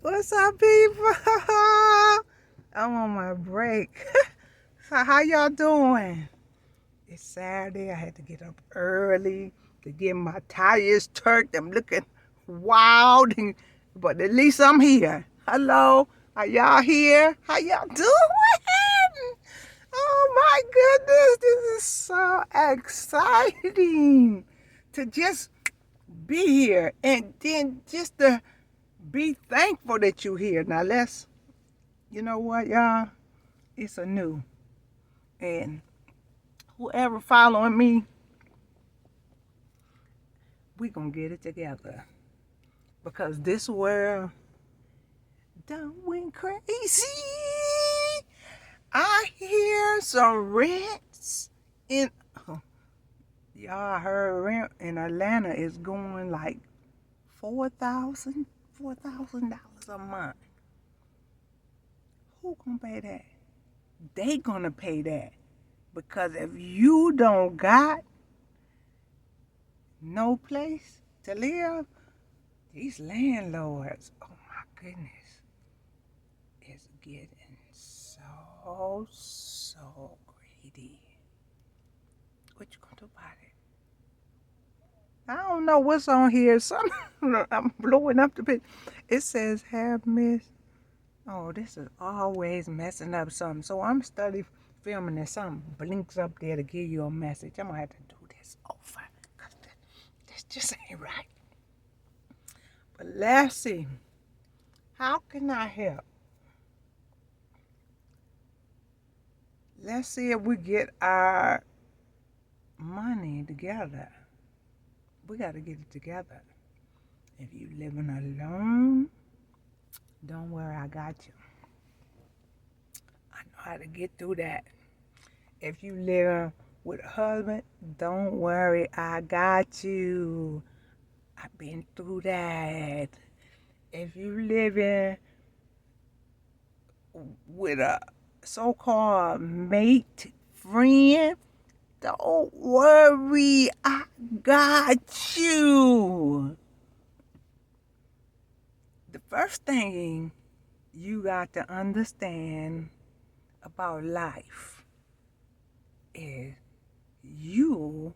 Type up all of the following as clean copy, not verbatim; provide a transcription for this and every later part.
What's up, people? I'm on my break. So how y'all doing? It's Saturday. I had to get up early to get my tires turked. I'm looking wild, but at least I'm here. Hello, are y'all here? How y'all doing? Oh my goodness, this is so exciting to just be here and then just to be thankful that you're here. Now you know what, y'all? It's a new. And whoever following me, we gonna get it together. Because this world done went crazy. I hear some rents in y'all heard rent in Atlanta is going like $4,000 a month. Who gonna pay that? They gonna pay that. Because if you don't got no place to live, these landlords, oh my goodness, is getting so greedy. What you gonna do about it? I don't know what's on here. I'm blowing up the picture. It says have miss. Oh, this is always messing up something. So I'm studying filming and something blinks up there to give you a message. I'm gonna have to do this over. Cause this just ain't right. But let's see. How can I help? Let's see if we get our money together. We got to get it together. If you living alone, don't worry, I got you. I know how to get through that. If you live with a husband, don't worry, I got you. I've been through that. If you living with a so-called mate, friend, don't worry, I got you. The first thing you got to understand about life is you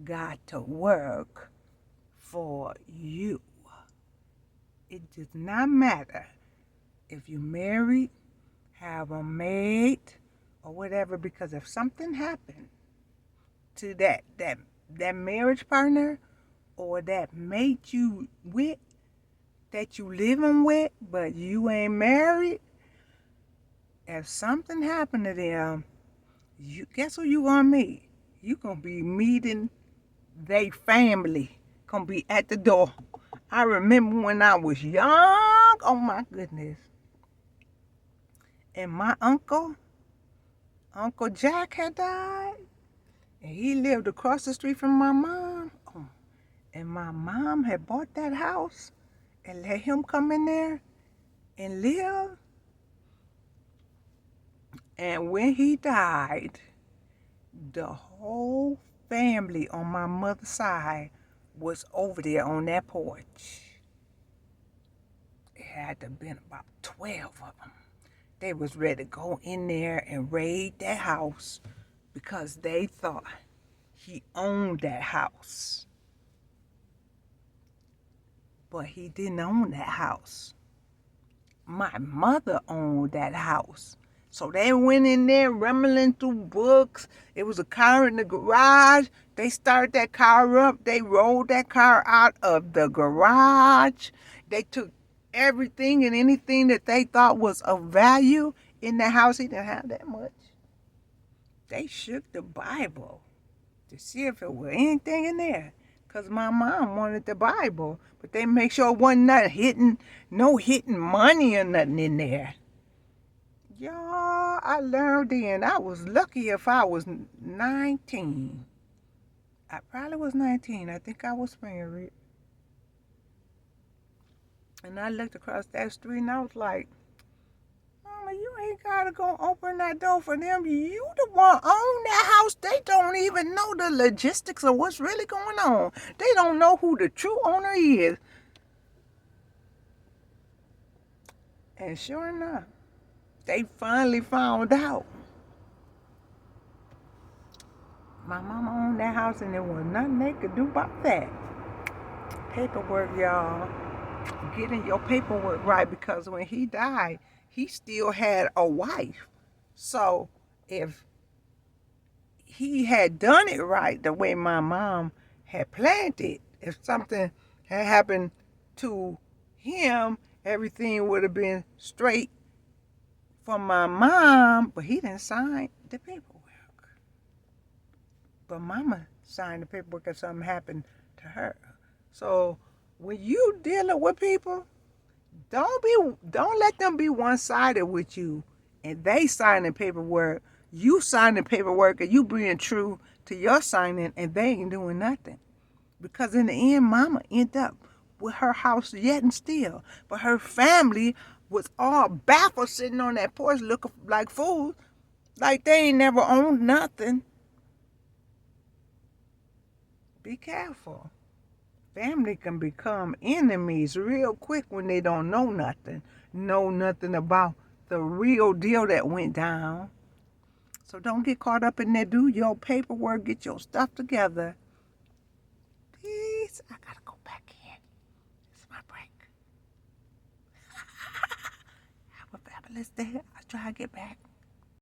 got to work for you. It does not matter if you're married, have a mate, or whatever, because if something happened to that marriage partner or that mate you with, that you living with, but you ain't married, if something happened to them, you guess who you gonna meet? You gonna be meeting they family. Gonna be at the door. I remember when I was young, oh my goodness. And my Uncle Jack had died. And he lived across the street from my mom. Oh, and my mom had bought that house and let him come in there and live. And when he died, the whole family on my mother's side was over there on that porch. It had to have been about 12 of them. They was ready to go in there and raid that house because they thought he owned that house. But he didn't own that house. My mother owned that house. So they went in there rumbling through books. It was a car in the garage. They started that car up. They rolled that car out of the garage. They took everything and anything that they thought was of value in the house. He didn't have that much. They shook the Bible to see if it was anything in there. Because my mom wanted the Bible. But they make sure it wasn't no hidden money or nothing in there. Y'all, I learned then. I was lucky if I was 19. I probably was 19. I think I was married. And I looked across that street and I was like, Mama, you ain't gotta go open that door for them. You the one own that house. They don't even know the logistics of what's really going on. They don't know who the true owner is. And sure enough, they finally found out. My mama owned that house and there was nothing they could do about that. Paperwork, y'all. Getting your paperwork right, because when he died, he still had a wife. So if he had done it right the way my mom had planned it, if something had happened to him, everything would have been straight for my mom, but he didn't sign the paperwork. But mama signed the paperwork if something happened to her. So when you dealing with people, don't let them be one-sided with you and they signing paperwork, you signing paperwork, and you being true to your signing, and they ain't doing nothing. Because in the end, mama ended up with her house yet and still. But her family was all baffled sitting on that porch looking like fools, like they ain't never owned nothing. Be careful. Family can become enemies real quick when they don't know nothing about the real deal that went down. So don't get caught up in that. Do your paperwork, get your stuff together. Peace. I gotta go back in. It's my break. Have a fabulous day. I'll try to get back.